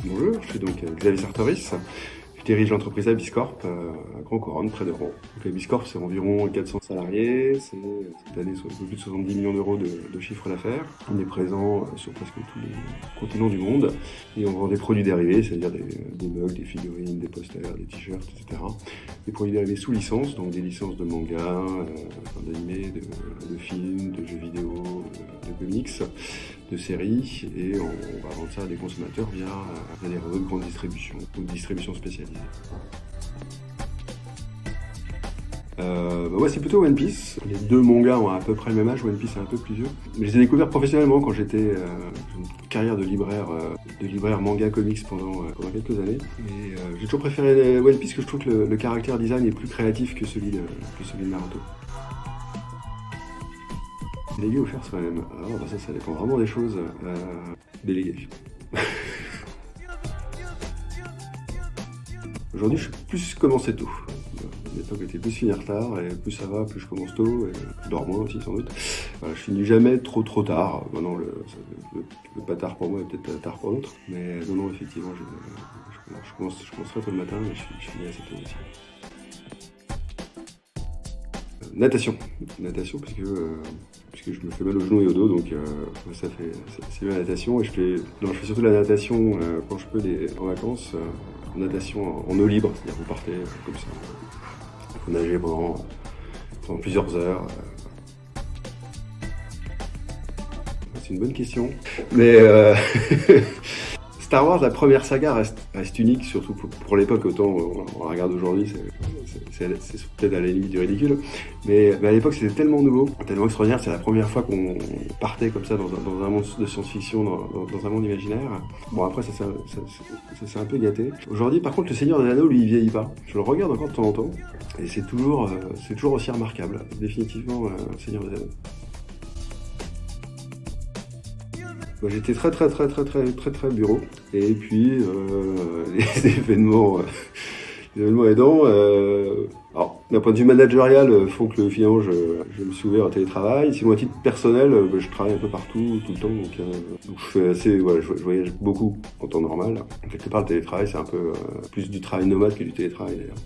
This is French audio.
Bonjour, je suis donc Xavier Sartoris. Je dirige l'entreprise Abiscorp à Grand Couronne, près de Rouen. Donc Abiscorp, c'est environ 400 salariés, c'est cette année un peu plus de 70 millions d'euros de chiffre d'affaires. On est présent sur presque tous les continents du monde et on vend des produits dérivés, c'est-à-dire des mugs, des figurines, des posters, des t-shirts, etc. Des produits dérivés sous licence, donc des licences de manga, d'animés, de films, de jeux vidéo, de comics, de séries, et on va vendre ça à des consommateurs via des réseaux de grande distribution ou de distribution spécialisée. Ouais, c'est plutôt One Piece. Les deux mangas ont à peu près le même âge, One Piece est un peu plus vieux. Mais je les ai découverts professionnellement quand j'étais une carrière de libraire manga comics pendant quelques années. Et j'ai toujours préféré One Piece, que je trouve que le caractère design est plus créatif que celui de Naruto. Déléguer ou faire soi-même? Alors ça dépend vraiment des choses. Déléguer. Aujourd'hui, je suis plus commencé tôt. À l'époque, j'étais plus finir tard, et plus ça va, plus je commence tôt, et je dors moins aussi sans doute. Voilà, je finis jamais trop tard. Maintenant, le pas tard pour moi est peut-être tard pour d'autres. Mais non, effectivement, je commence très tôt le matin, et je finis assez tôt aussi. Natation, puisque je me fais mal au genou et au dos, donc c'est la natation, et je fais surtout la natation quand je peux en vacances, natation en eau libre, c'est-à-dire vous partez comme ça, vous nagez pendant plusieurs heures. C'est une bonne question, mais Star Wars, la première saga reste unique, surtout pour l'époque, autant on la regarde aujourd'hui, c'est peut-être à la limite du ridicule, mais à l'époque c'était tellement nouveau, tellement extraordinaire, c'est la première fois qu'on partait comme ça dans un monde de science-fiction, dans un monde imaginaire. Bon, après ça s'est un peu gâté. Aujourd'hui, par contre, le Seigneur des Anneaux, lui, il vieillit pas. Je le regarde encore de temps en temps, et c'est toujours aussi remarquable, définitivement, Seigneur des Anneaux. Moi, j'étais très bureau, et puis les événements aidants, alors d'un point de vue managérial, font que finalement je me suis ouvert au télétravail. Sinon, à titre personnel, je travaille un peu partout, tout le temps, donc je fais je voyage beaucoup en temps normal. Quelque part, le télétravail, c'est un peu plus du travail nomade que du télétravail d'ailleurs.